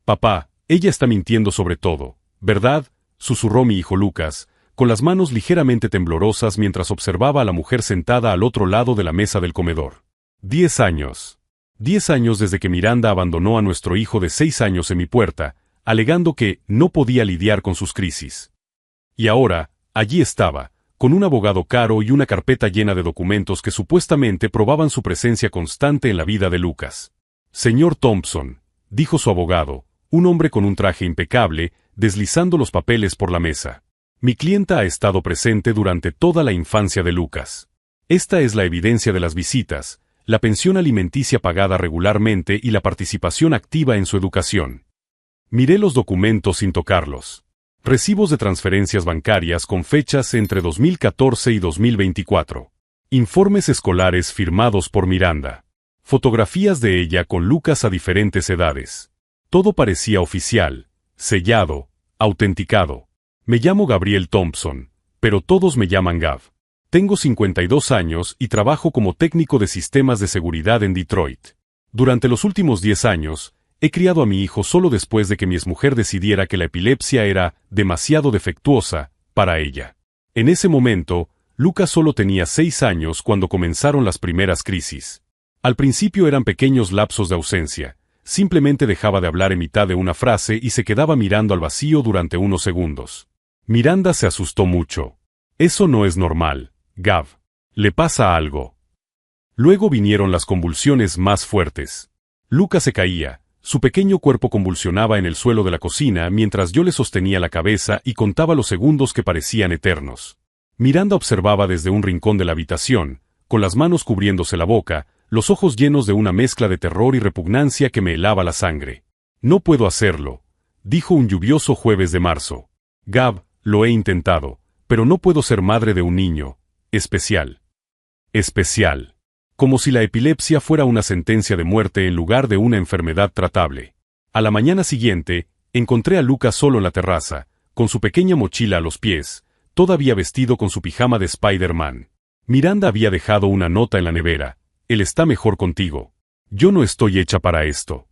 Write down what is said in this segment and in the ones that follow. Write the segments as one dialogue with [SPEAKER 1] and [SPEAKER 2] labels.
[SPEAKER 1] Papá, ella está mintiendo sobre todo, ¿verdad?, susurró mi hijo Lucas, con las manos ligeramente temblorosas mientras observaba a la mujer sentada al otro lado de la mesa del comedor. 10 años. 10 años desde que Miranda abandonó a nuestro hijo de 6 años en mi puerta, alegando que no podía lidiar con sus crisis. Y ahora, allí estaba, con un abogado caro y una carpeta llena de documentos que supuestamente probaban su presencia constante en la vida de Lucas. Señor Thompson, dijo su abogado, un hombre con un traje impecable, deslizando los papeles por la mesa. Mi clienta ha estado presente durante toda la infancia de Lucas. Esta es la evidencia de las visitas, la pensión alimenticia pagada regularmente y la participación activa en su educación. Miré los documentos sin tocarlos. Recibos de transferencias bancarias con fechas entre 2014 y 2024. Informes escolares firmados por Miranda. Fotografías de ella con Lucas a diferentes edades. Todo parecía oficial, sellado, autenticado. Me llamo Gabriel Thompson, pero todos me llaman Gav. Tengo 52 años y trabajo como técnico de sistemas de seguridad en Detroit. Durante los últimos 10 años, he criado a mi hijo solo después de que mi exmujer decidiera que la epilepsia era demasiado defectuosa para ella. En ese momento, Lucas solo tenía 6 años cuando comenzaron las primeras crisis. Al principio eran pequeños lapsos de ausencia. Simplemente dejaba de hablar en mitad de una frase y se quedaba mirando al vacío durante unos segundos. Miranda se asustó mucho. Eso no es normal, Gav. ¿Le pasa algo? Luego vinieron las convulsiones más fuertes. Lucas se caía, su pequeño cuerpo convulsionaba en el suelo de la cocina mientras yo le sostenía la cabeza y contaba los segundos que parecían eternos. Miranda observaba desde un rincón de la habitación, con las manos cubriéndose la boca, los ojos llenos de una mezcla de terror y repugnancia que me helaba la sangre. No puedo hacerlo, dijo un lluvioso jueves de marzo. Gav, lo he intentado, pero no puedo ser madre de un niño especial. Especial. Como si la epilepsia fuera una sentencia de muerte en lugar de una enfermedad tratable. A la mañana siguiente, encontré a Lucas solo en la terraza, con su pequeña mochila a los pies, todavía vestido con su pijama de Spider-Man. Miranda había dejado una nota en la nevera. Él está mejor contigo. Yo no estoy hecha para esto.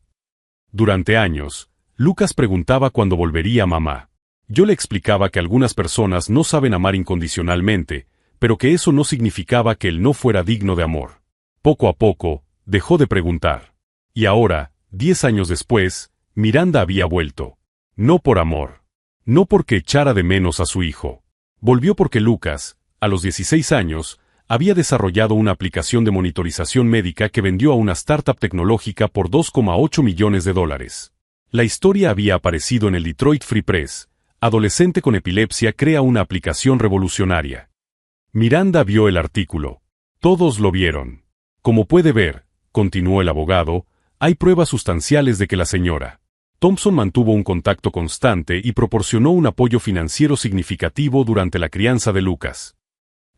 [SPEAKER 1] Durante años, Lucas preguntaba cuándo volvería mamá. Yo le explicaba que algunas personas no saben amar incondicionalmente, pero que eso no significaba que él no fuera digno de amor. Poco a poco, dejó de preguntar. Y ahora, 10 años después, Miranda había vuelto. No por amor. No porque echara de menos a su hijo. Volvió porque Lucas, a los 16 años, había desarrollado una aplicación de monitorización médica que vendió a una startup tecnológica por $2,8 millones. La historia había aparecido en el Detroit Free Press. Adolescente con epilepsia crea una aplicación revolucionaria. Miranda vio el artículo. Todos lo vieron. Como puede ver, continuó el abogado, hay pruebas sustanciales de que la señora Thompson mantuvo un contacto constante y proporcionó un apoyo financiero significativo durante la crianza de Lucas.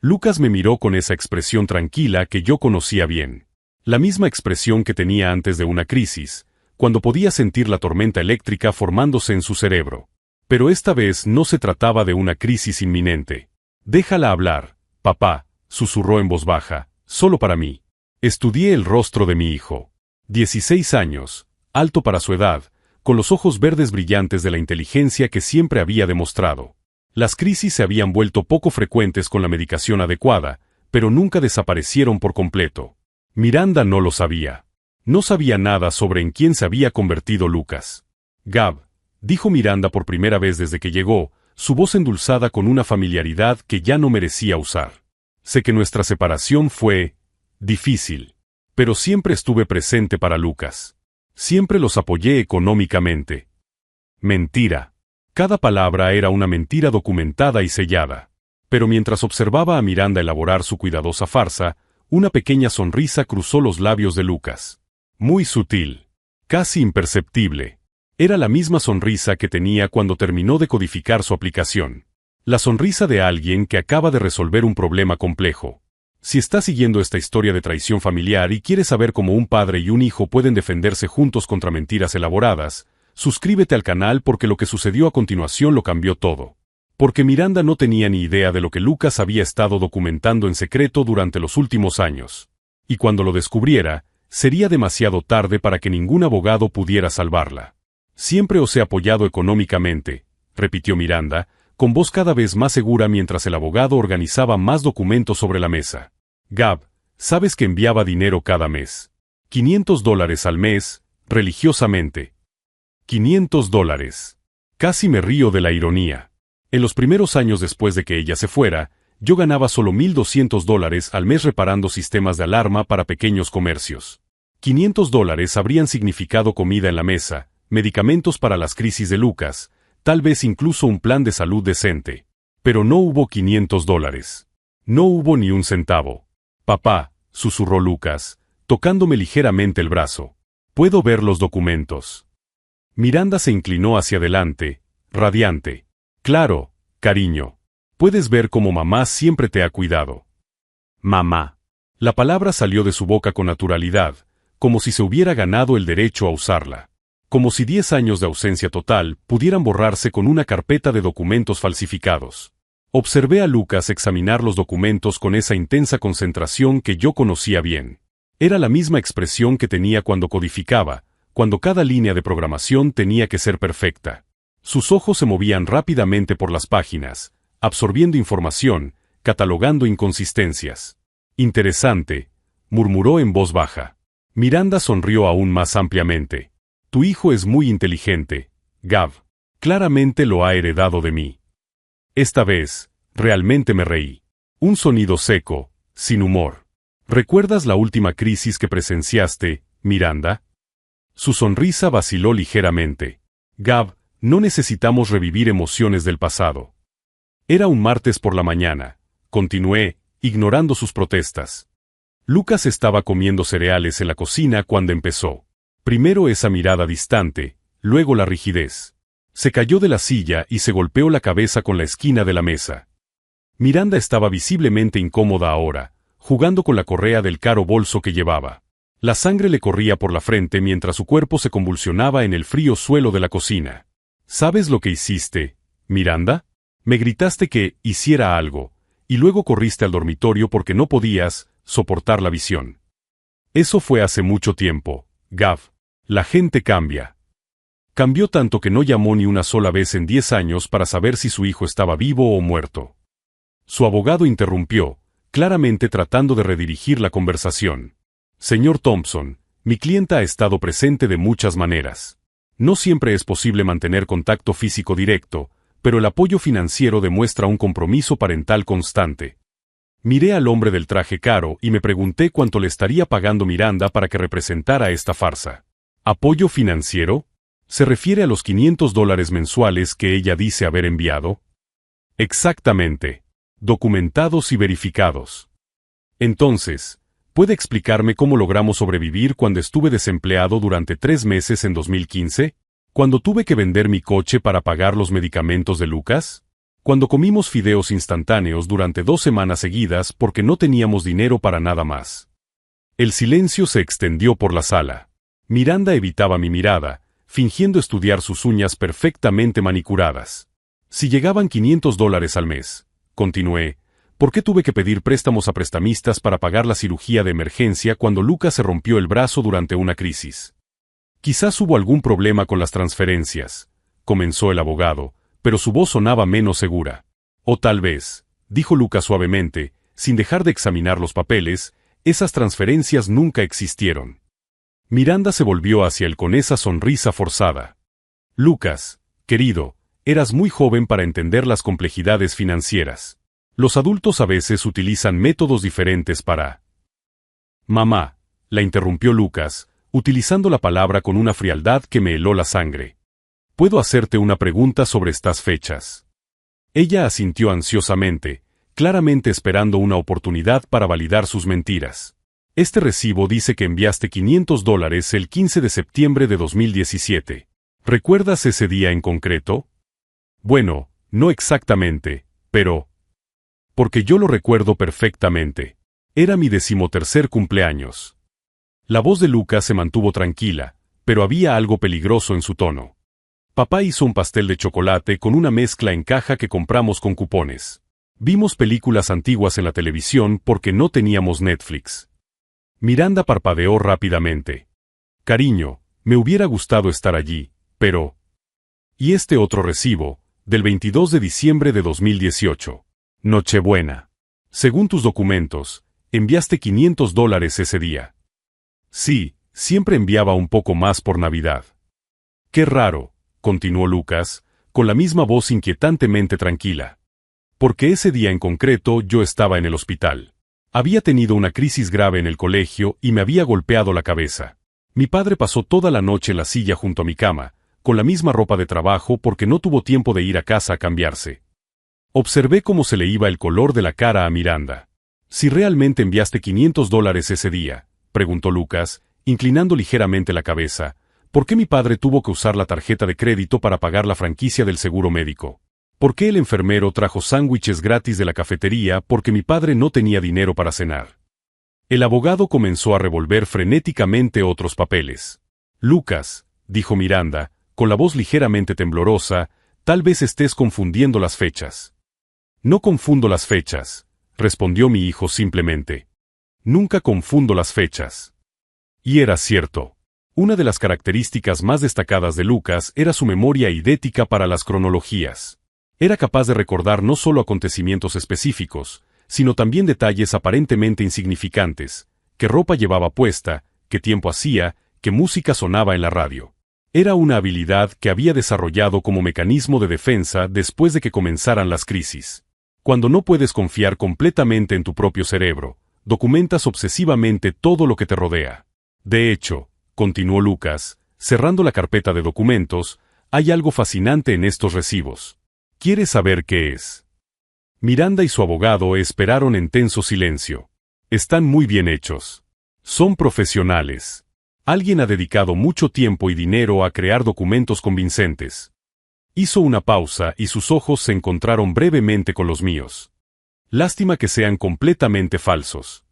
[SPEAKER 1] Lucas me miró con esa expresión tranquila que yo conocía bien. La misma expresión que tenía antes de una crisis, cuando podía sentir la tormenta eléctrica formándose en su cerebro. Pero esta vez no se trataba de una crisis inminente. Déjala hablar, papá, susurró en voz baja, solo para mí. Estudié el rostro de mi hijo. 16 años, alto para su edad, con los ojos verdes brillantes de la inteligencia que siempre había demostrado. Las crisis se habían vuelto poco frecuentes con la medicación adecuada, pero nunca desaparecieron por completo. Miranda no lo sabía. No sabía nada sobre en quién se había convertido Lucas. Gav, dijo Miranda por primera vez desde que llegó, su voz endulzada con una familiaridad que ya no merecía usar. Sé que nuestra separación fue difícil, pero siempre estuve presente para Lucas. Siempre los apoyé económicamente. Mentira. Cada palabra era una mentira documentada y sellada. Pero mientras observaba a Miranda elaborar su cuidadosa farsa, una pequeña sonrisa cruzó los labios de Lucas. Muy sutil. Casi imperceptible. Era la misma sonrisa que tenía cuando terminó de codificar su aplicación. La sonrisa de alguien que acaba de resolver un problema complejo. Si estás siguiendo esta historia de traición familiar y quieres saber cómo un padre y un hijo pueden defenderse juntos contra mentiras elaboradas, suscríbete al canal porque lo que sucedió a continuación lo cambió todo. Porque Miranda no tenía ni idea de lo que Lucas había estado documentando en secreto durante los últimos años. Y cuando lo descubriera, sería demasiado tarde para que ningún abogado pudiera salvarla. Siempre os he apoyado económicamente, repitió Miranda, con voz cada vez más segura mientras el abogado organizaba más documentos sobre la mesa. Gab, sabes que enviaba dinero cada mes. $500 al mes, religiosamente. $500. Casi me río de la ironía. En los primeros años después de que ella se fuera, yo ganaba solo $1,200 al mes reparando sistemas de alarma para pequeños comercios. $500 habrían significado comida en la mesa, medicamentos para las crisis de Lucas, tal vez incluso un plan de salud decente. Pero no hubo $500. No hubo ni un centavo. Papá, susurró Lucas, tocándome ligeramente el brazo. Puedo ver los documentos. Miranda se inclinó hacia adelante, radiante. Claro, cariño. Puedes ver cómo mamá siempre te ha cuidado. Mamá. La palabra salió de su boca con naturalidad, como si se hubiera ganado el derecho a usarla. Como si 10 años de ausencia total pudieran borrarse con una carpeta de documentos falsificados. Observé a Lucas examinar los documentos con esa intensa concentración que yo conocía bien. Era la misma expresión que tenía cuando codificaba, cuando cada línea de programación tenía que ser perfecta. Sus ojos se movían rápidamente por las páginas, absorbiendo información, catalogando inconsistencias. Interesante, murmuró en voz baja. Miranda sonrió aún más ampliamente. Tu hijo es muy inteligente, Gab. Claramente lo ha heredado de mí. Esta vez, realmente me reí. Un sonido seco, sin humor. ¿Recuerdas la última crisis que presenciaste, Miranda? Su sonrisa vaciló ligeramente. Gab, no necesitamos revivir emociones del pasado. Era un martes por la mañana, continué, ignorando sus protestas. Lucas estaba comiendo cereales en la cocina cuando empezó. Primero esa mirada distante, luego la rigidez. Se cayó de la silla y se golpeó la cabeza con la esquina de la mesa. Miranda estaba visiblemente incómoda ahora, jugando con la correa del caro bolso que llevaba. La sangre le corría por la frente mientras su cuerpo se convulsionaba en el frío suelo de la cocina. ¿Sabes lo que hiciste, Miranda? Me gritaste que hiciera algo, y luego corriste al dormitorio porque no podías soportar la visión. Eso fue hace mucho tiempo, Gab. La gente cambia. Cambió tanto que no llamó ni una sola vez en 10 años para saber si su hijo estaba vivo o muerto. Su abogado interrumpió, claramente tratando de redirigir la conversación. Señor Thompson, mi clienta ha estado presente de muchas maneras. No siempre es posible mantener contacto físico directo, pero el apoyo financiero demuestra un compromiso parental constante. Miré al hombre del traje caro y me pregunté cuánto le estaría pagando Miranda para que representara esta farsa. ¿Apoyo financiero? ¿Se refiere a los $500 mensuales que ella dice haber enviado? Exactamente. Documentados y verificados. Entonces, ¿puede explicarme cómo logramos sobrevivir cuando estuve desempleado durante 3 meses en 2015? ¿Cuando tuve que vender mi coche para pagar los medicamentos de Lucas? ¿Cuando comimos fideos instantáneos durante 2 semanas seguidas porque no teníamos dinero para nada más? El silencio se extendió por la sala. Miranda evitaba mi mirada, fingiendo estudiar sus uñas perfectamente manicuradas. Si llegaban $500 al mes, continué, ¿por qué tuve que pedir préstamos a prestamistas para pagar la cirugía de emergencia cuando Lucas se rompió el brazo durante una crisis? Quizás hubo algún problema con las transferencias, comenzó el abogado, pero su voz sonaba menos segura. O tal vez, dijo Lucas suavemente, sin dejar de examinar los papeles, esas transferencias nunca existieron. Miranda se volvió hacia él con esa sonrisa forzada. Lucas, querido, eras muy joven para entender las complejidades financieras. Los adultos a veces utilizan métodos diferentes para... Mamá, la interrumpió Lucas, utilizando la palabra con una frialdad que me heló la sangre. ¿Puedo hacerte una pregunta sobre estas fechas? Ella asintió ansiosamente, claramente esperando una oportunidad para validar sus mentiras. Este recibo dice que enviaste $500 el 15 de septiembre de 2017. ¿Recuerdas ese día en concreto? Bueno, no exactamente, pero... Porque yo lo recuerdo perfectamente. Era mi 13º cumpleaños. La voz de Lucas se mantuvo tranquila, pero había algo peligroso en su tono. Papá hizo un pastel de chocolate con una mezcla en caja que compramos con cupones. Vimos películas antiguas en la televisión porque no teníamos Netflix. Miranda parpadeó rápidamente. Cariño, me hubiera gustado estar allí, Pero... ¿y este otro recibo, del 22 de diciembre de 2018? Nochebuena. Según tus documentos, enviaste $500 ese día. Sí, siempre enviaba un poco más por Navidad. Qué raro, continuó Lucas, con la misma voz inquietantemente tranquila. Porque ese día en concreto yo estaba en el hospital. Había tenido una crisis grave en el colegio y me había golpeado la cabeza. Mi padre pasó toda la noche en la silla junto a mi cama, con la misma ropa de trabajo porque no tuvo tiempo de ir a casa a cambiarse. Observé cómo se le iba el color de la cara a Miranda. ¿Si realmente enviaste $500 ese día?, preguntó Lucas, inclinando ligeramente la cabeza. ¿Por qué mi padre tuvo que usar la tarjeta de crédito para pagar la franquicia del seguro médico? ¿Por qué el enfermero trajo sándwiches gratis de la cafetería porque mi padre no tenía dinero para cenar? El abogado comenzó a revolver frenéticamente otros papeles. Lucas, dijo Miranda, con la voz ligeramente temblorosa, tal vez estés confundiendo las fechas. No confundo las fechas, respondió mi hijo simplemente. Nunca confundo las fechas. Y era cierto. Una de las características más destacadas de Lucas era su memoria idética para las cronologías. Era capaz de recordar no solo acontecimientos específicos, sino también detalles aparentemente insignificantes, qué ropa llevaba puesta, qué tiempo hacía, qué música sonaba en la radio. Era una habilidad que había desarrollado como mecanismo de defensa después de que comenzaran las crisis. Cuando no puedes confiar completamente en tu propio cerebro, documentas obsesivamente todo lo que te rodea. De hecho, continuó Lucas, cerrando la carpeta de documentos, hay algo fascinante en estos recibos. ¿Quieres saber qué es? Miranda y su abogado esperaron en tenso silencio. Están muy bien hechos. Son profesionales. Alguien ha dedicado mucho tiempo y dinero a crear documentos convincentes. Hizo una pausa y sus ojos se encontraron brevemente con los míos. Lástima que sean completamente falsos.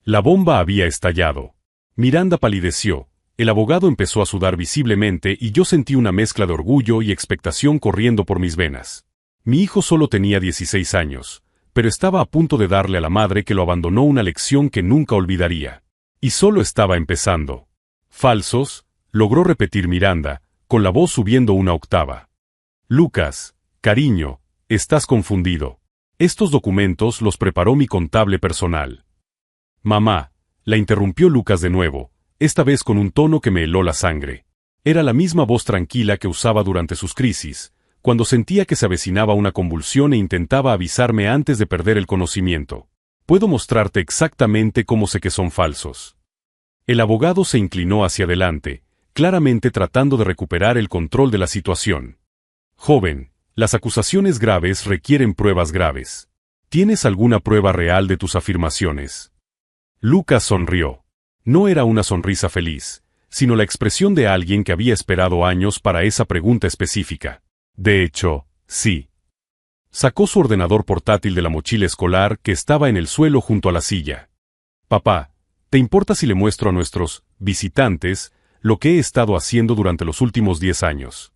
[SPEAKER 1] La bomba había estallado. Miranda palideció. El abogado empezó a sudar visiblemente y yo sentí una mezcla de orgullo y expectación corriendo por mis venas. Mi hijo solo tenía 16 años, pero estaba a punto de darle a la madre que lo abandonó una lección que nunca olvidaría. Y solo estaba empezando. Falsos, logró repetir Miranda, con la voz subiendo una octava. Lucas, cariño, estás confundido. Estos documentos los preparó mi contable personal. Mamá, la interrumpió Lucas de nuevo, esta vez con un tono que me heló la sangre. Era la misma voz tranquila que usaba durante sus crisis, cuando sentía que se avecinaba una convulsión e intentaba avisarme antes de perder el conocimiento. Puedo mostrarte exactamente cómo sé que son falsos. El abogado se inclinó hacia adelante, claramente tratando de recuperar el control de la situación. Joven, las acusaciones graves requieren pruebas graves. ¿Tienes alguna prueba real de tus afirmaciones? Lucas sonrió. No era una sonrisa feliz, sino la expresión de alguien que había esperado años para esa pregunta específica. De hecho, sí. Sacó su ordenador portátil de la mochila escolar que estaba en el suelo junto a la silla. Papá, ¿te importa si le muestro a nuestros visitantes lo que he estado haciendo durante los últimos 10 años?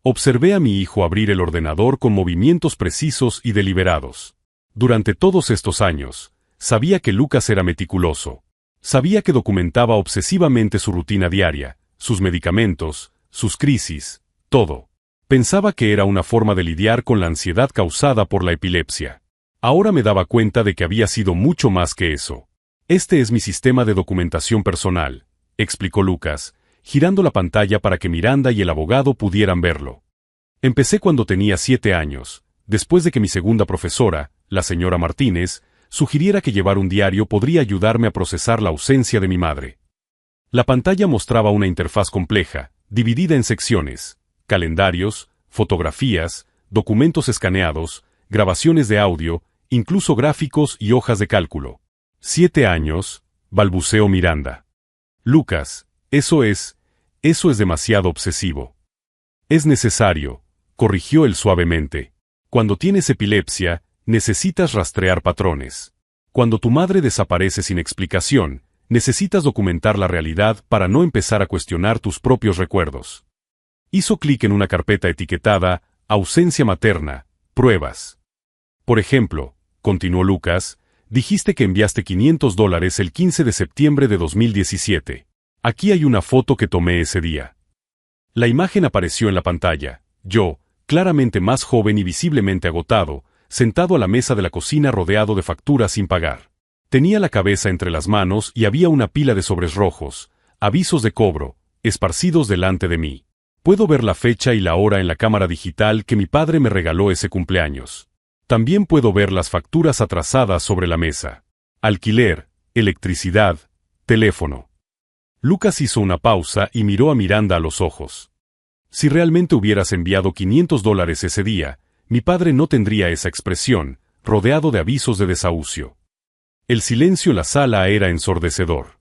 [SPEAKER 1] Observé a mi hijo abrir el ordenador con movimientos precisos y deliberados. Durante todos estos años, sabía que Lucas era meticuloso. Sabía que documentaba obsesivamente su rutina diaria, sus medicamentos, sus crisis, todo. Pensaba que era una forma de lidiar con la ansiedad causada por la epilepsia. Ahora me daba cuenta de que había sido mucho más que eso. Este es mi sistema de documentación personal, explicó Lucas, girando la pantalla para que Miranda y el abogado pudieran verlo. Empecé cuando tenía 7 años, después de que mi segunda profesora, la señora Martínez, sugiriera que llevar un diario podría ayudarme a procesar la ausencia de mi madre. La pantalla mostraba una interfaz compleja, dividida en secciones, calendarios, fotografías, documentos escaneados, grabaciones de audio, incluso gráficos y hojas de cálculo. 7 años, balbuceó Miranda. Lucas, eso es demasiado obsesivo. Es necesario, corrigió él suavemente. Cuando tienes epilepsia, necesitas rastrear patrones. Cuando tu madre desaparece sin explicación, necesitas documentar la realidad para no empezar a cuestionar tus propios recuerdos. Hizo clic en una carpeta etiquetada Ausencia materna, pruebas. Por ejemplo, continuó Lucas, dijiste que enviaste $500 el 15 de septiembre de 2017. Aquí hay una foto que tomé ese día. La imagen apareció en la pantalla. Yo, claramente más joven y visiblemente agotado, sentado a la mesa de la cocina rodeado de facturas sin pagar. Tenía la cabeza entre las manos y había una pila de sobres rojos, avisos de cobro, esparcidos delante de mí. Puedo ver la fecha y la hora en la cámara digital que mi padre me regaló ese cumpleaños. También puedo ver las facturas atrasadas sobre la mesa. Alquiler, electricidad, teléfono. Lucas hizo una pausa y miró a Miranda a los ojos. Si realmente hubieras enviado $500 ese día, mi padre no tendría esa expresión, rodeado de avisos de desahucio. El silencio en la sala era ensordecedor.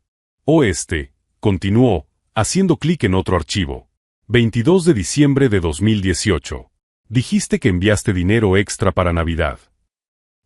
[SPEAKER 1] Continuó, haciendo clic en otro archivo. 22 de diciembre de 2018. Dijiste que enviaste dinero extra para Navidad.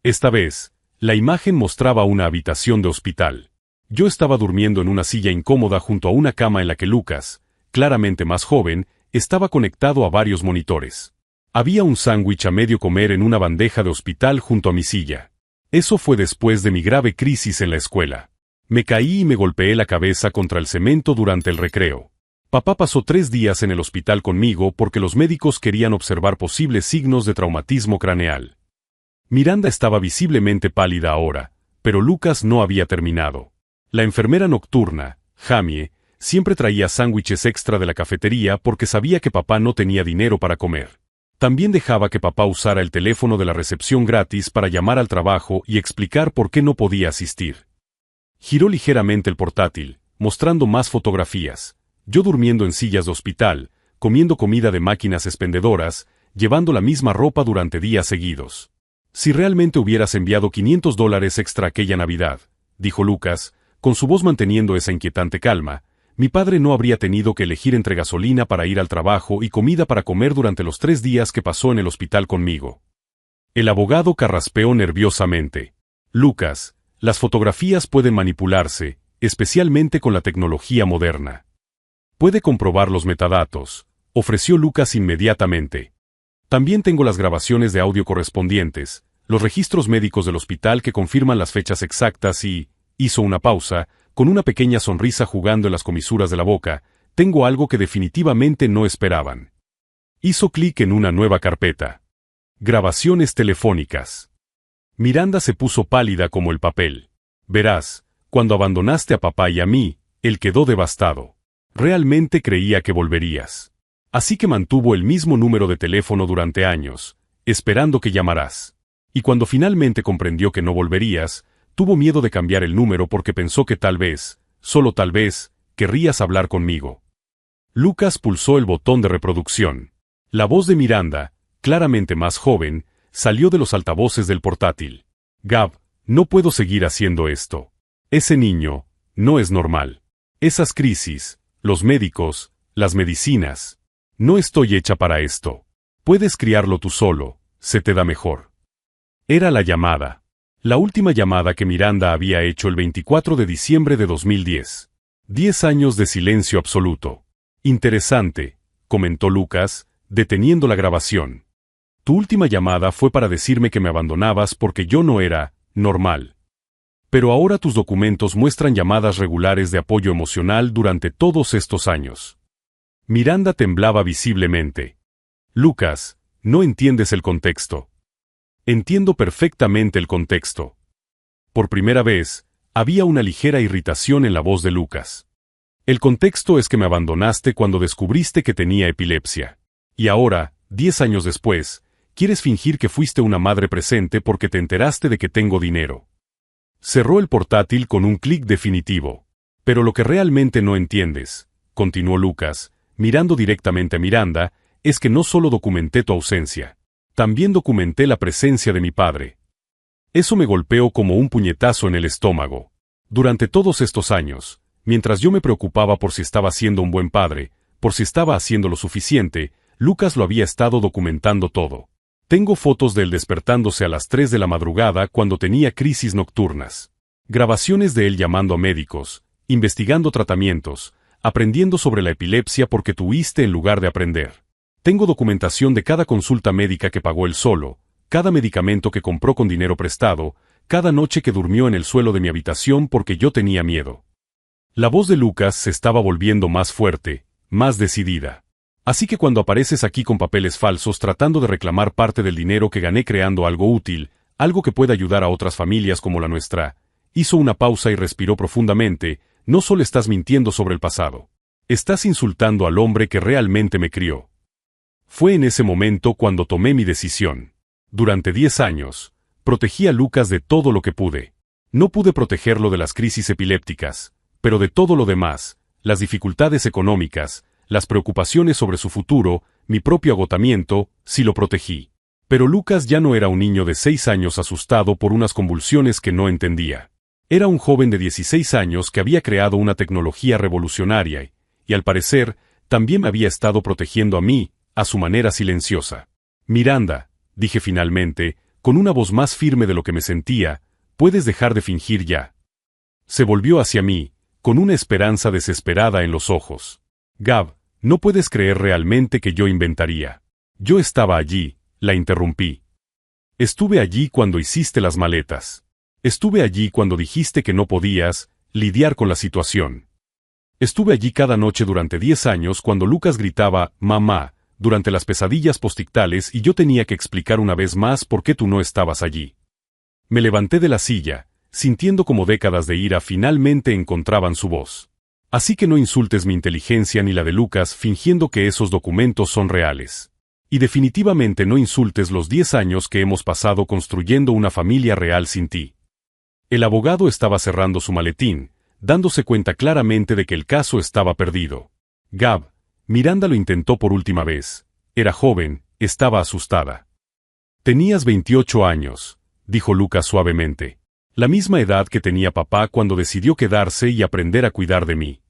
[SPEAKER 1] Esta vez, la imagen mostraba una habitación de hospital. Yo estaba durmiendo en una silla incómoda junto a una cama en la que Lucas, claramente más joven, estaba conectado a varios monitores. Había un sándwich a medio comer en una bandeja de hospital junto a mi silla. Eso fue después de mi grave crisis en la escuela. Me caí y me golpeé la cabeza contra el cemento durante el recreo. Papá pasó 3 días en el hospital conmigo porque los médicos querían observar posibles signos de traumatismo craneal. Miranda estaba visiblemente pálida ahora, pero Lucas no había terminado. La enfermera nocturna, Jamie, siempre traía sándwiches extra de la cafetería porque sabía que papá no tenía dinero para comer. También dejaba que papá usara el teléfono de la recepción gratis para llamar al trabajo y explicar por qué no podía asistir. Giró ligeramente el portátil, mostrando más fotografías. Yo durmiendo en sillas de hospital, comiendo comida de máquinas expendedoras, llevando la misma ropa durante días seguidos. Si realmente hubieras enviado $500 extra aquella Navidad, dijo Lucas, con su voz manteniendo esa inquietante calma, mi padre no habría tenido que elegir entre gasolina para ir al trabajo y comida para comer durante los 3 días que pasó en el hospital conmigo. El abogado carraspeó nerviosamente. Lucas, las fotografías pueden manipularse, especialmente con la tecnología moderna. Puede comprobar los metadatos, ofreció Lucas inmediatamente. También tengo las grabaciones de audio correspondientes, los registros médicos del hospital que confirman las fechas exactas y, hizo una pausa, con una pequeña sonrisa jugando en las comisuras de la boca, tengo algo que definitivamente no esperaban. Hizo clic en una nueva carpeta. Grabaciones telefónicas. Miranda se puso pálida como el papel. Verás, cuando abandonaste a papá y a mí, él quedó devastado. Realmente creía que volverías. Así que mantuvo el mismo número de teléfono durante años, esperando que llamaras. Y cuando finalmente comprendió que no volverías, tuvo miedo de cambiar el número porque pensó que tal vez, solo tal vez, querrías hablar conmigo. Lucas pulsó el botón de reproducción. La voz de Miranda, claramente más joven, salió de los altavoces del portátil. Gab, no puedo seguir haciendo esto. Ese niño, no es normal. Esas crisis, los médicos, las medicinas. No estoy hecha para esto. Puedes criarlo tú solo, se te da mejor. Era la llamada. La última llamada que Miranda había hecho el 24 de diciembre de 2010. 10 años de silencio absoluto. Interesante, comentó Lucas, deteniendo la grabación. Tu última llamada fue para decirme que me abandonabas porque yo no era normal. Pero ahora tus documentos muestran llamadas regulares de apoyo emocional durante todos estos años. Miranda temblaba visiblemente. Lucas, no entiendes el contexto. Entiendo perfectamente el contexto. Por primera vez, había una ligera irritación en la voz de Lucas. El contexto es que me abandonaste cuando descubriste que tenía epilepsia. Y ahora, 10 años después, quieres fingir que fuiste una madre presente porque te enteraste de que tengo dinero. Cerró el portátil con un clic definitivo. Pero lo que realmente no entiendes, continuó Lucas, mirando directamente a Miranda, es que no solo documenté tu ausencia. También documenté la presencia de mi padre. Eso me golpeó como un puñetazo en el estómago. Durante todos estos años, mientras yo me preocupaba por si estaba siendo un buen padre, por si estaba haciendo lo suficiente, Lucas lo había estado documentando todo. Tengo fotos de él despertándose a las 3 de la madrugada cuando tenía crisis nocturnas. Grabaciones de él llamando a médicos, investigando tratamientos, aprendiendo sobre la epilepsia porque tú huiste en lugar de aprender. Tengo documentación de cada consulta médica que pagó él solo, cada medicamento que compró con dinero prestado, cada noche que durmió en el suelo de mi habitación porque yo tenía miedo. La voz de Lucas se estaba volviendo más fuerte, más decidida. Así que cuando apareces aquí con papeles falsos tratando de reclamar parte del dinero que gané creando algo útil, algo que pueda ayudar a otras familias como la nuestra, hizo una pausa y respiró profundamente, no solo estás mintiendo sobre el pasado. Estás insultando al hombre que realmente me crió. Fue en ese momento cuando tomé mi decisión. Durante 10 años, protegí a Lucas de todo lo que pude. No pude protegerlo de las crisis epilépticas, pero de todo lo demás, las dificultades económicas, las preocupaciones sobre su futuro, mi propio agotamiento, sí lo protegí. Pero Lucas ya no era un niño de 6 años asustado por unas convulsiones que no entendía. Era un joven de 16 años que había creado una tecnología revolucionaria y al parecer, también me había estado protegiendo a mí, a su manera silenciosa. Miranda, dije finalmente, con una voz más firme de lo que me sentía, puedes dejar de fingir ya. Se volvió hacia mí, con una esperanza desesperada en los ojos. Gab, no puedes creer realmente que yo inventaría. Yo estaba allí, la interrumpí. Estuve allí cuando hiciste las maletas. Estuve allí cuando dijiste que no podías lidiar con la situación. Estuve allí cada noche durante 10 años cuando Lucas gritaba, mamá, durante las pesadillas postictales y yo tenía que explicar una vez más por qué tú no estabas allí. Me levanté de la silla, sintiendo como décadas de ira finalmente encontraban su voz. Así que no insultes mi inteligencia ni la de Lucas fingiendo que esos documentos son reales. Y definitivamente no insultes los 10 años que hemos pasado construyendo una familia real sin ti. El abogado estaba cerrando su maletín, dándose cuenta claramente de que el caso estaba perdido. Gab, Miranda lo intentó por última vez. Era joven, estaba asustada. Tenías 28 años, dijo Lucas suavemente. La misma edad que tenía papá cuando decidió quedarse y aprender a cuidar de mí.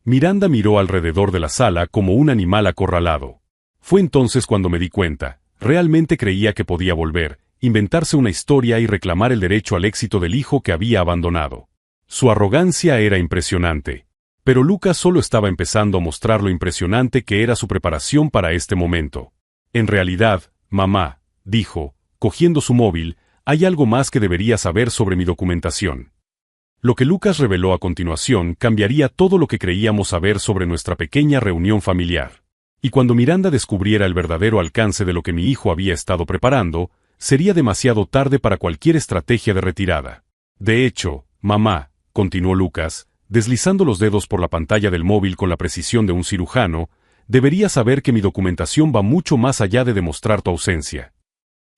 [SPEAKER 1] Miranda miró alrededor de la sala como un animal acorralado. Fue entonces cuando me di cuenta, realmente creía que podía volver, inventarse una historia y reclamar el derecho al éxito del hijo que había abandonado. Su arrogancia era impresionante. Pero Lucas solo estaba empezando a mostrar lo impresionante que era su preparación para este momento. En realidad, mamá, dijo, cogiendo su móvil, hay algo más que debería saber sobre mi documentación. Lo que Lucas reveló a continuación cambiaría todo lo que creíamos saber sobre nuestra pequeña reunión familiar. Y cuando Miranda descubriera el verdadero alcance de lo que mi hijo había estado preparando, sería demasiado tarde para cualquier estrategia de retirada. De hecho, mamá, continuó Lucas, deslizando los dedos por la pantalla del móvil con la precisión de un cirujano, deberías saber que mi documentación va mucho más allá de demostrar tu ausencia.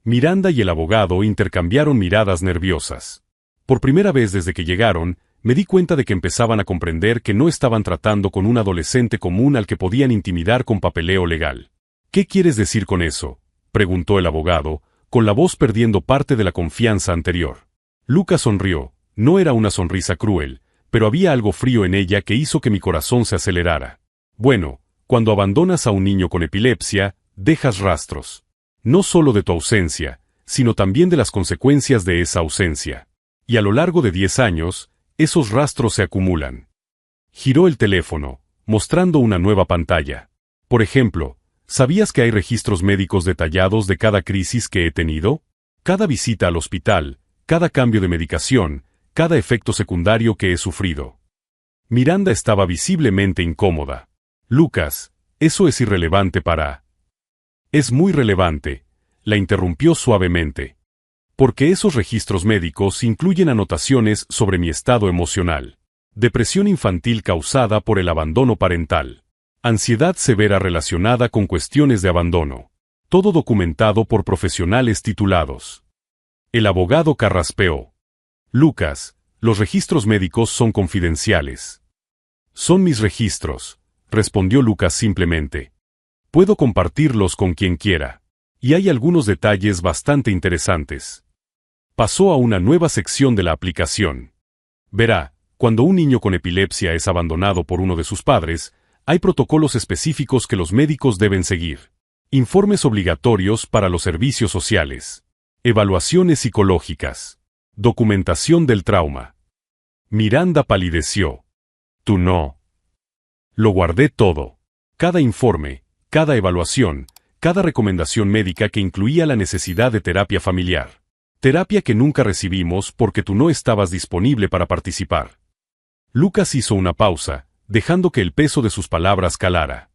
[SPEAKER 1] Miranda y el abogado intercambiaron miradas nerviosas. Por primera vez desde que llegaron, me di cuenta de que empezaban a comprender que no estaban tratando con un adolescente común al que podían intimidar con papeleo legal. ¿Qué quieres decir con eso?, preguntó el abogado, con la voz perdiendo parte de la confianza anterior. Lucas sonrió, no era una sonrisa cruel, pero había algo frío en ella que hizo que mi corazón se acelerara. Bueno, cuando abandonas a un niño con epilepsia, dejas rastros. No solo de tu ausencia, sino también de las consecuencias de esa ausencia. Y a lo largo de 10 años, esos rastros se acumulan. Giró el teléfono, mostrando una nueva pantalla. Por ejemplo, ¿sabías que hay registros médicos detallados de cada crisis que he tenido? Cada visita al hospital, cada cambio de medicación, cada efecto secundario que he sufrido. Miranda estaba visiblemente incómoda. Lucas, eso es irrelevante para... Es muy relevante, la interrumpió suavemente. Porque esos registros médicos incluyen anotaciones sobre mi estado emocional. Depresión infantil causada por el abandono parental. Ansiedad severa relacionada con cuestiones de abandono. Todo documentado por profesionales titulados. El abogado carraspeó. Lucas, los registros médicos son confidenciales. Son mis registros, respondió Lucas simplemente. Puedo compartirlos con quien quiera. Y hay algunos detalles bastante interesantes. Pasó a una nueva sección de la aplicación. Verá, cuando un niño con epilepsia es abandonado por uno de sus padres, hay protocolos específicos que los médicos deben seguir. Informes obligatorios para los servicios sociales. Evaluaciones psicológicas. Documentación del trauma. Miranda palideció. Tú no. Lo guardé todo. Cada informe, cada evaluación, cada recomendación médica que incluía la necesidad de terapia familiar. Terapia que nunca recibimos porque tú no estabas disponible para participar. Lucas hizo una pausa, dejando que el peso de sus palabras calara.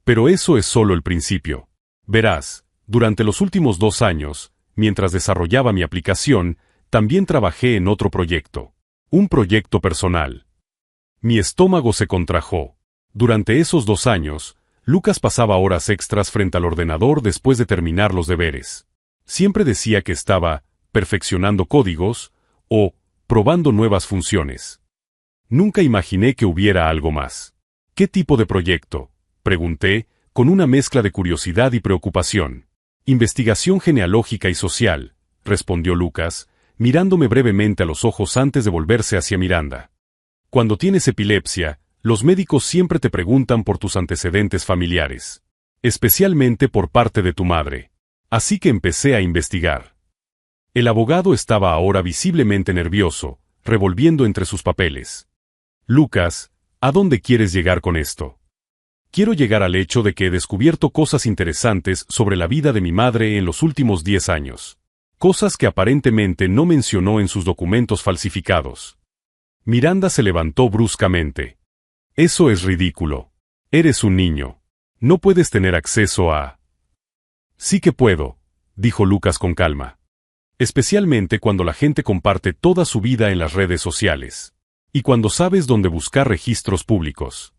[SPEAKER 1] Pero eso es solo el principio. Verás, durante los últimos 2 años, mientras desarrollaba mi aplicación, también trabajé en otro proyecto. Un proyecto personal. Mi estómago se contrajo. Durante esos 2 años, Lucas pasaba horas extras frente al ordenador después de terminar los deberes. Siempre decía que estaba perfeccionando códigos o probando nuevas funciones. Nunca imaginé que hubiera algo más. ¿Qué tipo de proyecto?, pregunté, con una mezcla de curiosidad y preocupación. Investigación genealógica y social, respondió Lucas, mirándome brevemente a los ojos antes de volverse hacia Miranda. Cuando tienes epilepsia, los médicos siempre te preguntan por tus antecedentes familiares, especialmente por parte de tu madre. Así que empecé a investigar. El abogado estaba ahora visiblemente nervioso, revolviendo entre sus papeles. Lucas, ¿a dónde quieres llegar con esto? Quiero llegar al hecho de que he descubierto cosas interesantes sobre la vida de mi madre en los últimos 10 años. Cosas que aparentemente no mencionó en sus documentos falsificados. Miranda se levantó bruscamente. Eso es ridículo. Eres un niño. No puedes tener acceso a... Sí que puedo, dijo Lucas con calma. Especialmente cuando la gente comparte toda su vida en las redes sociales. Y cuando sabes dónde buscar registros públicos.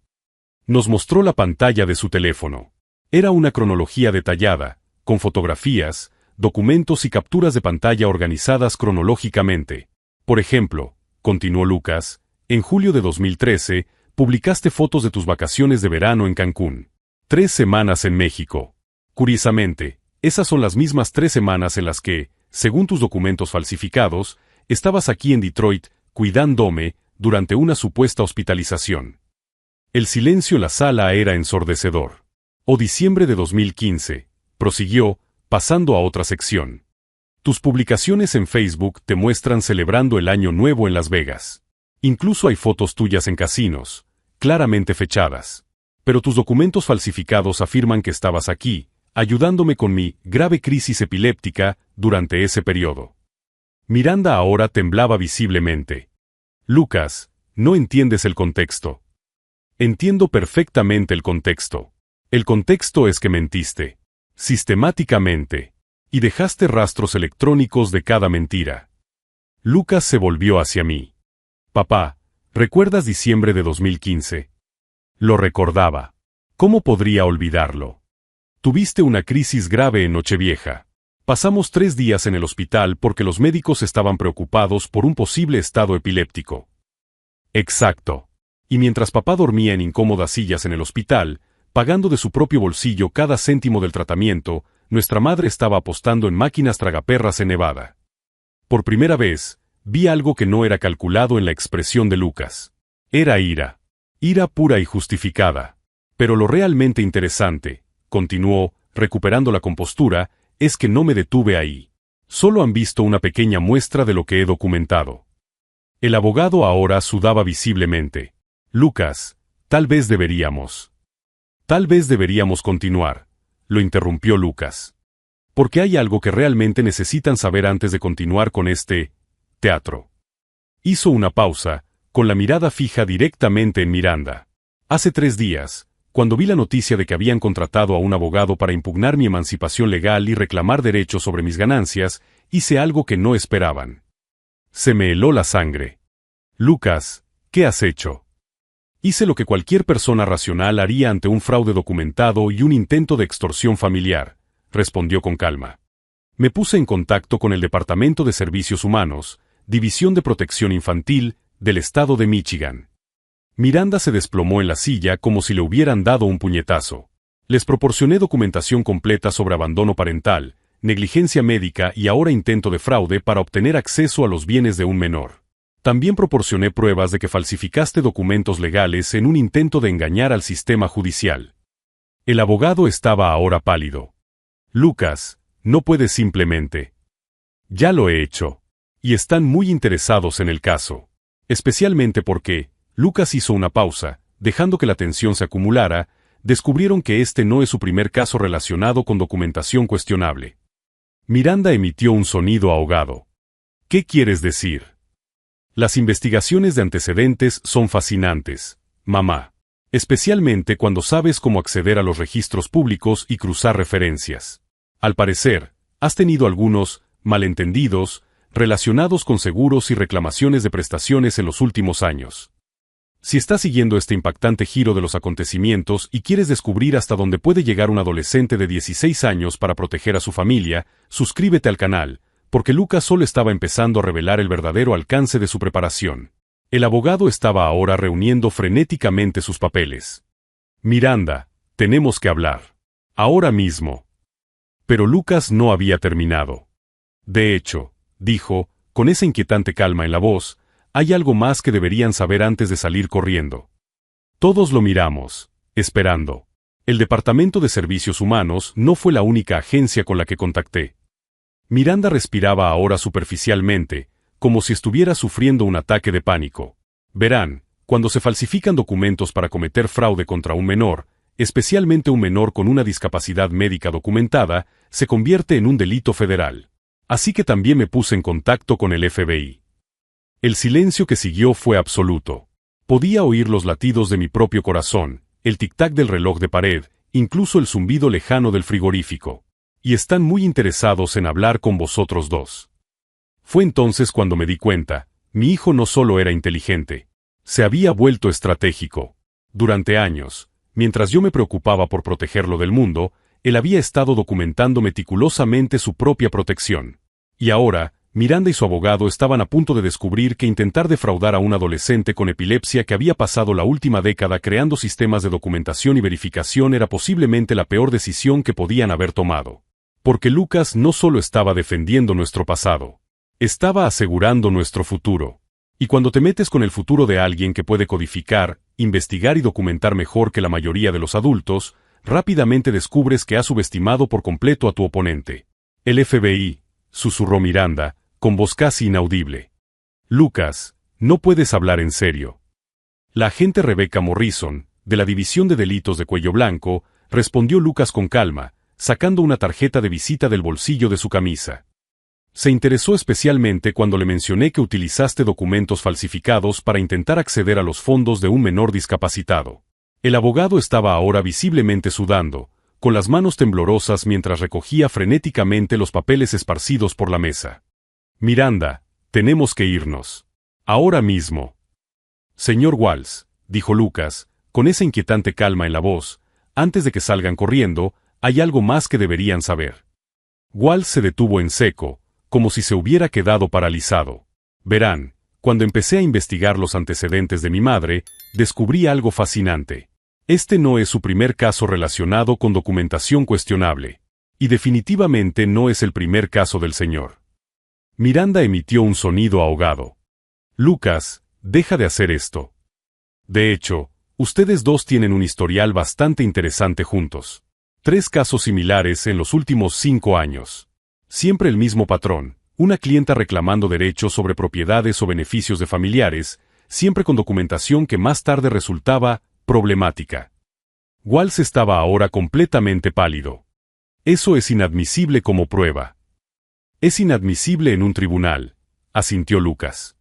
[SPEAKER 1] Nos mostró la pantalla de su teléfono. Era una cronología detallada, con fotografías, documentos y capturas de pantalla organizadas cronológicamente. Por ejemplo, continuó Lucas, en julio de 2013, publicaste fotos de tus vacaciones de verano en Cancún. 3 semanas en México. Curiosamente, esas son las mismas 3 semanas en las que, según tus documentos falsificados, estabas aquí en Detroit, cuidándome, durante una supuesta hospitalización. El silencio en la sala era ensordecedor. O diciembre de 2015, prosiguió, pasando a otra sección. Tus publicaciones en Facebook te muestran celebrando el Año Nuevo en Las Vegas. Incluso hay fotos tuyas en casinos, claramente fechadas. Pero tus documentos falsificados afirman que estabas aquí, ayudándome con mi grave crisis epiléptica durante ese periodo. Miranda ahora temblaba visiblemente. Lucas, no entiendes el contexto. Entiendo perfectamente el contexto. El contexto es que mentiste. Sistemáticamente. Y dejaste rastros electrónicos de cada mentira. Lucas se volvió hacia mí. Papá, ¿recuerdas diciembre de 2015? Lo recordaba. ¿Cómo podría olvidarlo? Tuviste una crisis grave en Nochevieja. Pasamos 3 días en el hospital porque los médicos estaban preocupados por un posible estado epiléptico. Exacto. Y mientras papá dormía en incómodas sillas en el hospital, pagando de su propio bolsillo cada céntimo del tratamiento, nuestra madre estaba apostando en máquinas tragaperras en Nevada. Por primera vez, vi algo que no era calculado en la expresión de Lucas. Era ira. Ira pura y justificada. Pero lo realmente interesante, continuó, recuperando la compostura, es que no me detuve ahí. Solo han visto una pequeña muestra de lo que he documentado. El abogado ahora sudaba visiblemente. Lucas, tal vez deberíamos continuar, lo interrumpió Lucas. Porque hay algo que realmente necesitan saber antes de continuar con este teatro. Hizo una pausa, con la mirada fija directamente en Miranda. Hace 3 días, cuando vi la noticia de que habían contratado a un abogado para impugnar mi emancipación legal y reclamar derechos sobre mis ganancias, hice algo que no esperaban. Se me heló la sangre. Lucas, ¿qué has hecho? Hice lo que cualquier persona racional haría ante un fraude documentado y un intento de extorsión familiar, respondió con calma. Me puse en contacto con el Departamento de Servicios Humanos, División de Protección Infantil, del estado de Michigan. Miranda se desplomó en la silla como si le hubieran dado un puñetazo. Les proporcioné documentación completa sobre abandono parental, negligencia médica y ahora intento de fraude para obtener acceso a los bienes de un menor. También proporcioné pruebas de que falsificaste documentos legales en un intento de engañar al sistema judicial. El abogado estaba ahora pálido. Lucas, no puedes simplemente. Ya lo he hecho. Y están muy interesados en el caso. Especialmente porque, Lucas hizo una pausa, dejando que la tensión se acumulara, descubrieron que este no es su primer caso relacionado con documentación cuestionable. Miranda emitió un sonido ahogado. ¿Qué quieres decir? Las investigaciones de antecedentes son fascinantes, mamá. especialmente cuando sabes cómo acceder a los registros públicos y cruzar referencias. Al parecer, has tenido algunos malentendidos relacionados con seguros y reclamaciones de prestaciones en los últimos años. Si estás siguiendo este impactante giro de los acontecimientos y quieres descubrir hasta dónde puede llegar un adolescente de 16 años para proteger a su familia, suscríbete al canal, porque Lucas solo estaba empezando a revelar el verdadero alcance de su preparación. El abogado estaba ahora reuniendo frenéticamente sus papeles. Miranda, tenemos que hablar. Ahora mismo. Pero Lucas no había terminado. De hecho, dijo, con esa inquietante calma en la voz, hay algo más que deberían saber antes de salir corriendo. Todos lo miramos, esperando. El Departamento de Servicios Humanos no fue la única agencia con la que contacté. Miranda respiraba ahora superficialmente, como si estuviera sufriendo un ataque de pánico. Verán, cuando se falsifican documentos para cometer fraude contra un menor, especialmente un menor con una discapacidad médica documentada, se convierte en un delito federal. Así que también me puse en contacto con el FBI. El silencio que siguió fue absoluto. Podía oír los latidos de mi propio corazón, el tic-tac del reloj de pared, incluso el zumbido lejano del frigorífico. Y están muy interesados en hablar con vosotros dos. Fue entonces cuando me di cuenta, mi hijo no solo era inteligente, se había vuelto estratégico. Durante años, mientras yo me preocupaba por protegerlo del mundo, él había estado documentando meticulosamente su propia protección. Y ahora, Miranda y su abogado estaban a punto de descubrir que intentar defraudar a un adolescente con epilepsia que había pasado la última década creando sistemas de documentación y verificación era posiblemente la peor decisión que podían haber tomado. Porque Lucas no solo estaba defendiendo nuestro pasado, estaba asegurando nuestro futuro. Y cuando te metes con el futuro de alguien que puede codificar, investigar y documentar mejor que la mayoría de los adultos, rápidamente descubres que has subestimado por completo a tu oponente. El FBI, susurró Miranda, con voz casi inaudible. Lucas, no puedes hablar en serio. La agente Rebecca Morrison, de la División de Delitos de Cuello Blanco, respondió Lucas con calma, sacando una tarjeta de visita del bolsillo de su camisa. Se interesó especialmente cuando le mencioné que utilizaste documentos falsificados para intentar acceder a los fondos de un menor discapacitado. El abogado estaba ahora visiblemente sudando, con las manos temblorosas mientras recogía frenéticamente los papeles esparcidos por la mesa. Miranda, tenemos que irnos. Ahora mismo. Señor Walls, dijo Lucas, con esa inquietante calma en la voz, antes de que salgan corriendo, hay algo más que deberían saber. Walls se detuvo en seco, como si se hubiera quedado paralizado. Verán, cuando empecé a investigar los antecedentes de mi madre, descubrí algo fascinante. Este no es su primer caso relacionado con documentación cuestionable. Y definitivamente no es el primer caso del señor. Miranda emitió un sonido ahogado. Lucas, deja de hacer esto. De hecho, ustedes dos tienen un historial bastante interesante juntos. 3 casos similares en los últimos 5 años. Siempre el mismo patrón, una clienta reclamando derechos sobre propiedades o beneficios de familiares, siempre con documentación que más tarde resultaba problemática. Walls estaba ahora completamente pálido. Eso es inadmisible como prueba. Es inadmisible en un tribunal, asintió Lucas.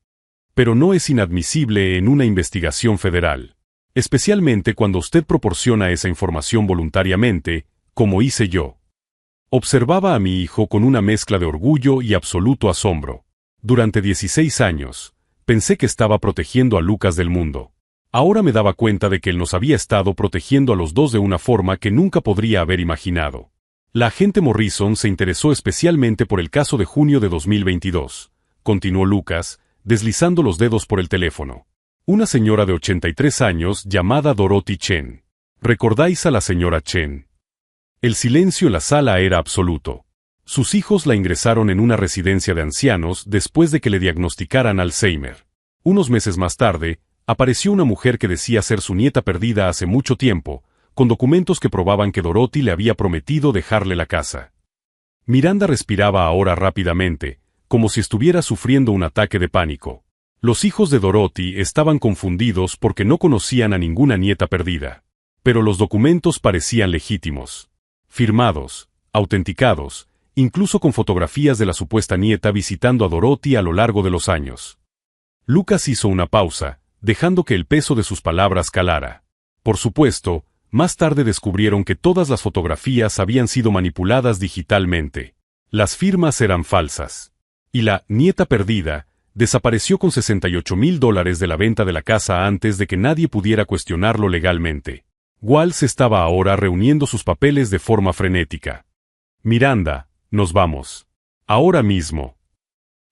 [SPEAKER 1] Pero no es inadmisible en una investigación federal. Especialmente cuando usted proporciona esa información voluntariamente, como hice yo. Observaba a mi hijo con una mezcla de orgullo y absoluto asombro. Durante 16 años, pensé que estaba protegiendo a Lucas del mundo. Ahora me daba cuenta de que él nos había estado protegiendo a los dos de una forma que nunca podría haber imaginado. La agente Morrison se interesó especialmente por el caso de junio de 2022, continuó Lucas, deslizando los dedos por el teléfono. Una señora de 83 años llamada Dorothy Chen. ¿Recordáis a la señora Chen? El silencio en la sala era absoluto. Sus hijos la ingresaron en una residencia de ancianos después de que le diagnosticaran Alzheimer. Unos meses más tarde, apareció una mujer que decía ser su nieta perdida hace mucho tiempo, con documentos que probaban que Dorothy le había prometido dejarle la casa. Miranda respiraba ahora rápidamente, como si estuviera sufriendo un ataque de pánico. Los hijos de Dorothy estaban confundidos porque no conocían a ninguna nieta perdida. Pero los documentos parecían legítimos. Firmados, autenticados, incluso con fotografías de la supuesta nieta visitando a Dorothy a lo largo de los años. Lucas hizo una pausa, dejando que el peso de sus palabras calara. Por supuesto, más tarde descubrieron que todas las fotografías habían sido manipuladas digitalmente. Las firmas eran falsas. Y la nieta perdida desapareció con $68,000 de la venta de la casa antes de que nadie pudiera cuestionarlo legalmente. Walls estaba ahora reuniendo sus papeles de forma frenética. Miranda, nos vamos. Ahora mismo.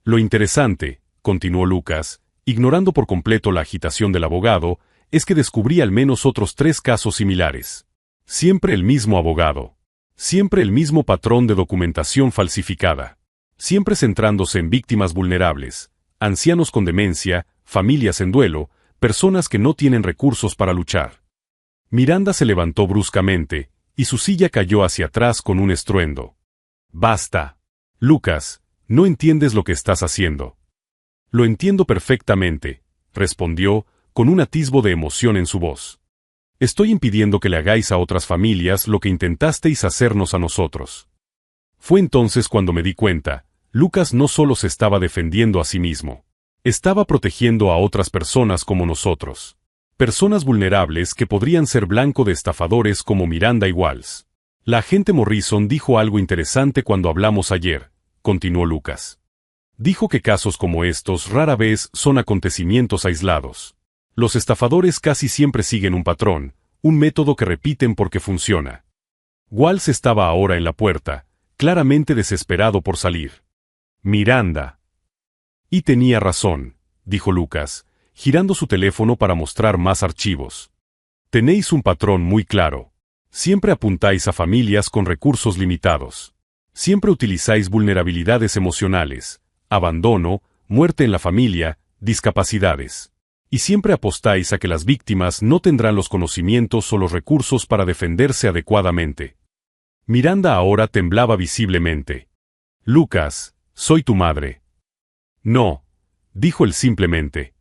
[SPEAKER 1] Lo interesante, continuó Lucas, ignorando por completo la agitación del abogado, es que descubrí al menos otros 3 casos similares. Siempre el mismo abogado. Siempre el mismo patrón de documentación falsificada. Siempre centrándose en víctimas vulnerables, ancianos con demencia, familias en duelo, personas que no tienen recursos para luchar. Miranda se levantó bruscamente, y su silla cayó hacia atrás con un estruendo. Basta. Lucas, no entiendes lo que estás haciendo. Lo entiendo perfectamente, respondió, con un atisbo de emoción en su voz. Estoy impidiendo que le hagáis a otras familias lo que intentasteis hacernos a nosotros. Fue entonces cuando me di cuenta, Lucas no solo se estaba defendiendo a sí mismo. Estaba protegiendo a otras personas como nosotros. Personas vulnerables que podrían ser blanco de estafadores como Miranda y Walls. La agente Morrison dijo algo interesante cuando hablamos ayer, continuó Lucas. Dijo que casos como estos rara vez son acontecimientos aislados. Los estafadores casi siempre siguen un patrón, un método que repiten porque funciona. Walls estaba ahora en la puerta, claramente desesperado por salir. Miranda. Y tenía razón, dijo Lucas, girando su teléfono para mostrar más archivos. Tenéis un patrón muy claro. Siempre apuntáis a familias con recursos limitados. Siempre utilizáis vulnerabilidades emocionales, abandono, muerte en la familia, discapacidades. Y siempre apostáis a que las víctimas no tendrán los conocimientos o los recursos para defenderse adecuadamente. Miranda ahora temblaba visiblemente. Lucas, soy tu madre. No, dijo él simplemente.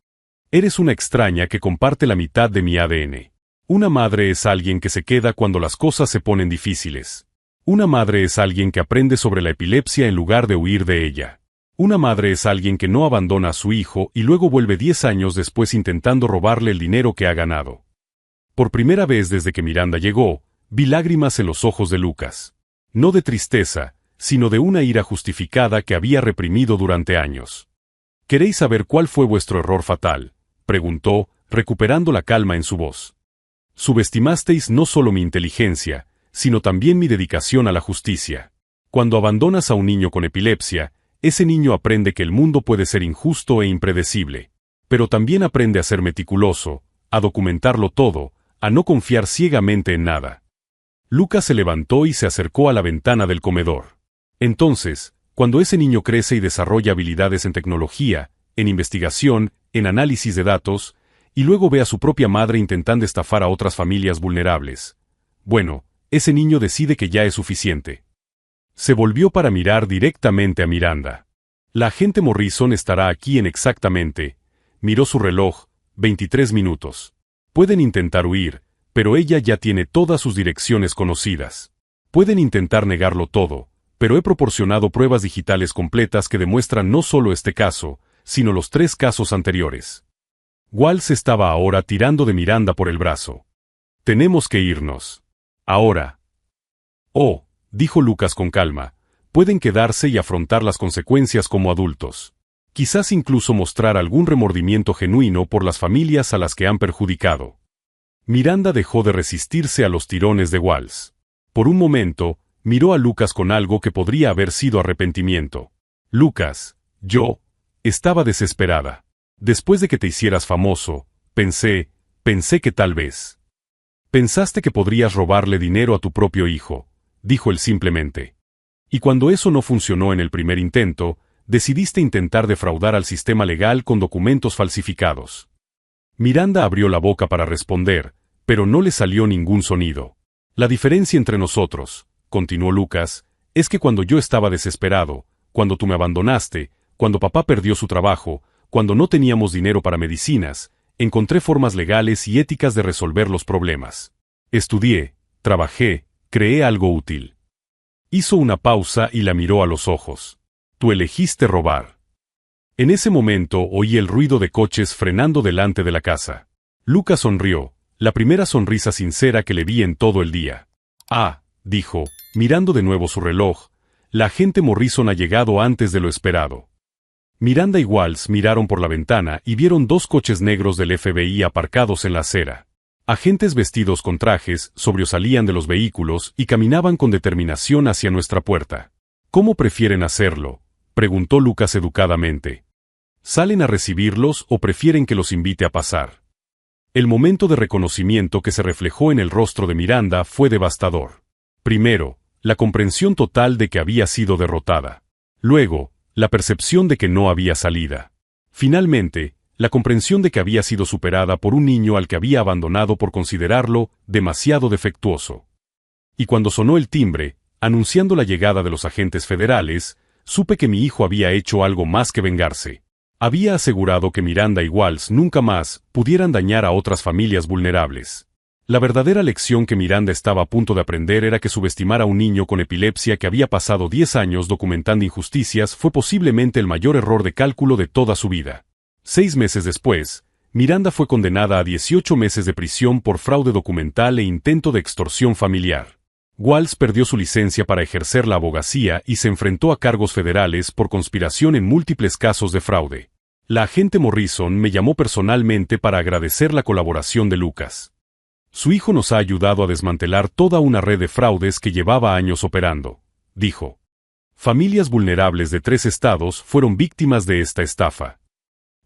[SPEAKER 1] Eres una extraña que comparte la mitad de mi ADN. Una madre es alguien que se queda cuando las cosas se ponen difíciles. Una madre es alguien que aprende sobre la epilepsia en lugar de huir de ella. Una madre es alguien que no abandona a su hijo y luego vuelve 10 años después intentando robarle el dinero que ha ganado. Por primera vez desde que Miranda llegó, vi lágrimas en los ojos de Lucas. No de tristeza, sino de una ira justificada que había reprimido durante años. ¿Queréis saber cuál fue vuestro error fatal?, preguntó, recuperando la calma en su voz. Subestimasteis no solo mi inteligencia, sino también mi dedicación a la justicia. Cuando abandonas a un niño con epilepsia, ese niño aprende que el mundo puede ser injusto e impredecible, pero también aprende a ser meticuloso, a documentarlo todo, a no confiar ciegamente en nada. Lucas se levantó y se acercó a la ventana del comedor. Entonces, cuando ese niño crece y desarrolla habilidades en tecnología, en investigación, en análisis de datos, y luego ve a su propia madre intentando estafar a otras familias vulnerables, bueno, ese niño decide que ya es suficiente. Se volvió para mirar directamente a Miranda. La agente Morrison estará aquí en exactamente, miró su reloj, 23 minutos. Pueden intentar huir, pero ella ya tiene todas sus direcciones conocidas. Pueden intentar negarlo todo, pero he proporcionado pruebas digitales completas que demuestran no solo este caso, sino los 3 casos anteriores. Walls estaba ahora tirando de Miranda por el brazo. Tenemos que irnos. Ahora. Oh, dijo Lucas con calma, pueden quedarse y afrontar las consecuencias como adultos. Quizás incluso mostrar algún remordimiento genuino por las familias a las que han perjudicado. Miranda dejó de resistirse a los tirones de Walls. Por un momento, miró a Lucas con algo que podría haber sido arrepentimiento. Lucas, estaba desesperada. Después de que te hicieras famoso, pensé que tal vez. Pensaste que podrías robarle dinero a tu propio hijo, dijo él simplemente. Y cuando eso no funcionó en el primer intento, decidiste intentar defraudar al sistema legal con documentos falsificados. Miranda abrió la boca para responder, pero no le salió ningún sonido. La diferencia entre nosotros, continuó Lucas, es que cuando yo estaba desesperado, cuando tú me abandonaste, cuando papá perdió su trabajo, cuando no teníamos dinero para medicinas, encontré formas legales y éticas de resolver los problemas. Estudié, trabajé, creé algo útil. Hizo una pausa y la miró a los ojos. Tú elegiste robar. En ese momento oí el ruido de coches frenando delante de la casa. Lucas sonrió, La primera sonrisa sincera que le vi en todo el día. Ah, dijo, mirando de nuevo su reloj, la agente Morrison ha llegado antes de lo esperado. Miranda y Walsh miraron por la ventana y vieron 2 coches negros del FBI aparcados en la acera. Agentes vestidos con trajes sobresalían de los vehículos y caminaban con determinación hacia nuestra puerta. ¿Cómo prefieren hacerlo?, preguntó Lucas educadamente. ¿Salen a recibirlos o prefieren que los invite a pasar? El momento de reconocimiento que se reflejó en el rostro de Miranda fue devastador. Primero, la comprensión total de que había sido derrotada. Luego, la percepción de que no había salida. Finalmente, la comprensión de que había sido superada por un niño al que había abandonado por considerarlo demasiado defectuoso. Y cuando sonó el timbre, anunciando la llegada de los agentes federales, supe que mi hijo había hecho algo más que vengarse. Había asegurado que Miranda y Walsh nunca más pudieran dañar a otras familias vulnerables. La verdadera lección que Miranda estaba a punto de aprender era que subestimar a un niño con epilepsia que había pasado 10 años documentando injusticias fue posiblemente el mayor error de cálculo de toda su vida. 6 meses después, Miranda fue condenada a 18 meses de prisión por fraude documental e intento de extorsión familiar. Walsh perdió su licencia para ejercer la abogacía y se enfrentó a cargos federales por conspiración en múltiples casos de fraude. La agente Morrison me llamó personalmente para agradecer la colaboración de Lucas. Su hijo nos ha ayudado a desmantelar toda una red de fraudes que llevaba años operando, dijo. Familias vulnerables de 3 estados fueron víctimas de esta estafa.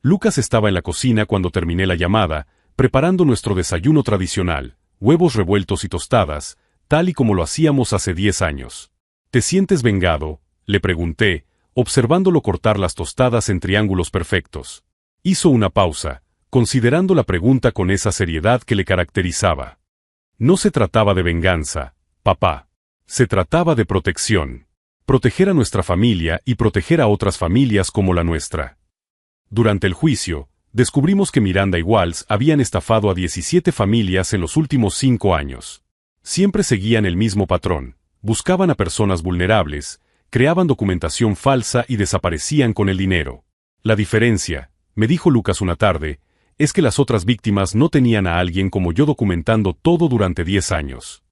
[SPEAKER 1] Lucas estaba en la cocina cuando terminé la llamada, preparando nuestro desayuno tradicional, huevos revueltos y tostadas, tal y como lo hacíamos hace 10 años. ¿Te sientes vengado?, le pregunté, observándolo cortar las tostadas en triángulos perfectos. Hizo una pausa, considerando la pregunta con esa seriedad que le caracterizaba. No se trataba de venganza, papá. Se trataba de protección. Proteger a nuestra familia y proteger a otras familias como la nuestra. Durante el juicio, descubrimos que Miranda y Walsh habían estafado a 17 familias en los últimos 5 años. Siempre seguían el mismo patrón, buscaban a personas vulnerables, creaban documentación falsa y desaparecían con el dinero. La diferencia, me dijo Lucas una tarde, es que las otras víctimas no tenían a alguien como yo documentando todo durante 10 años.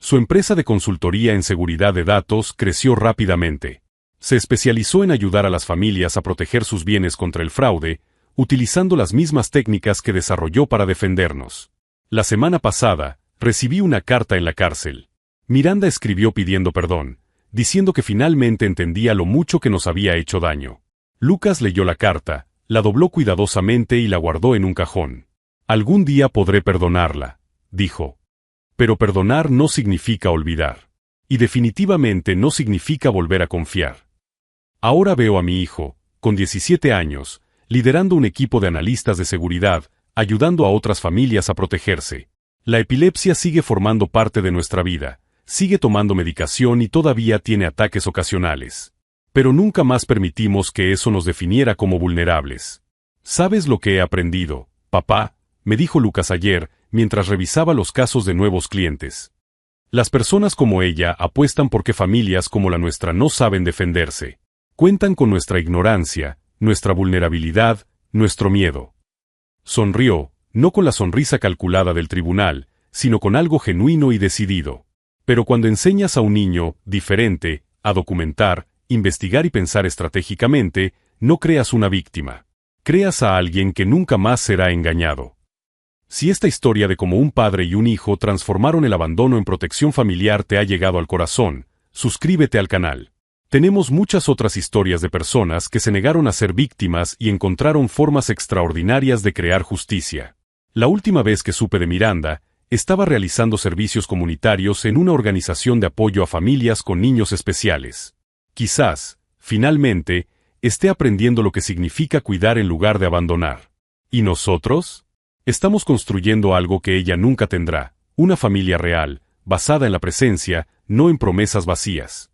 [SPEAKER 1] Su empresa de consultoría en seguridad de datos creció rápidamente. Se especializó en ayudar a las familias a proteger sus bienes contra el fraude, utilizando las mismas técnicas que desarrolló para defendernos. La semana pasada, recibí una carta en la cárcel. Miranda escribió pidiendo perdón, diciendo que finalmente entendía lo mucho que nos había hecho daño. Lucas leyó la carta, la dobló cuidadosamente y la guardó en un cajón. Algún día podré perdonarla, dijo. Pero perdonar no significa olvidar. Y definitivamente no significa volver a confiar. Ahora veo a mi hijo, con 17 años, liderando un equipo de analistas de seguridad, ayudando a otras familias a protegerse. La epilepsia sigue formando parte de nuestra vida, sigue tomando medicación y todavía tiene ataques ocasionales. Pero nunca más permitimos que eso nos definiera como vulnerables. ¿Sabes lo que he aprendido, papá?, me dijo Lucas ayer, mientras revisaba los casos de nuevos clientes. Las personas como ella apuestan porque familias como la nuestra no saben defenderse. Cuentan con nuestra ignorancia, nuestra vulnerabilidad, nuestro miedo. Sonrió, no con la sonrisa calculada del tribunal, sino con algo genuino y decidido. Pero cuando enseñas a un niño, diferente, a documentar, investigar y pensar estratégicamente, no creas una víctima. Creas a alguien que nunca más será engañado. Si esta historia de cómo un padre y un hijo transformaron el abandono en protección familiar te ha llegado al corazón, suscríbete al canal. Tenemos muchas otras historias de personas que se negaron a ser víctimas y encontraron formas extraordinarias de crear justicia. La última vez que supe de Miranda, estaba realizando servicios comunitarios en una organización de apoyo a familias con niños especiales. Quizás, finalmente, esté aprendiendo lo que significa cuidar en lugar de abandonar. ¿Y nosotros? Estamos construyendo algo que ella nunca tendrá, una familia real, basada en la presencia, no en promesas vacías.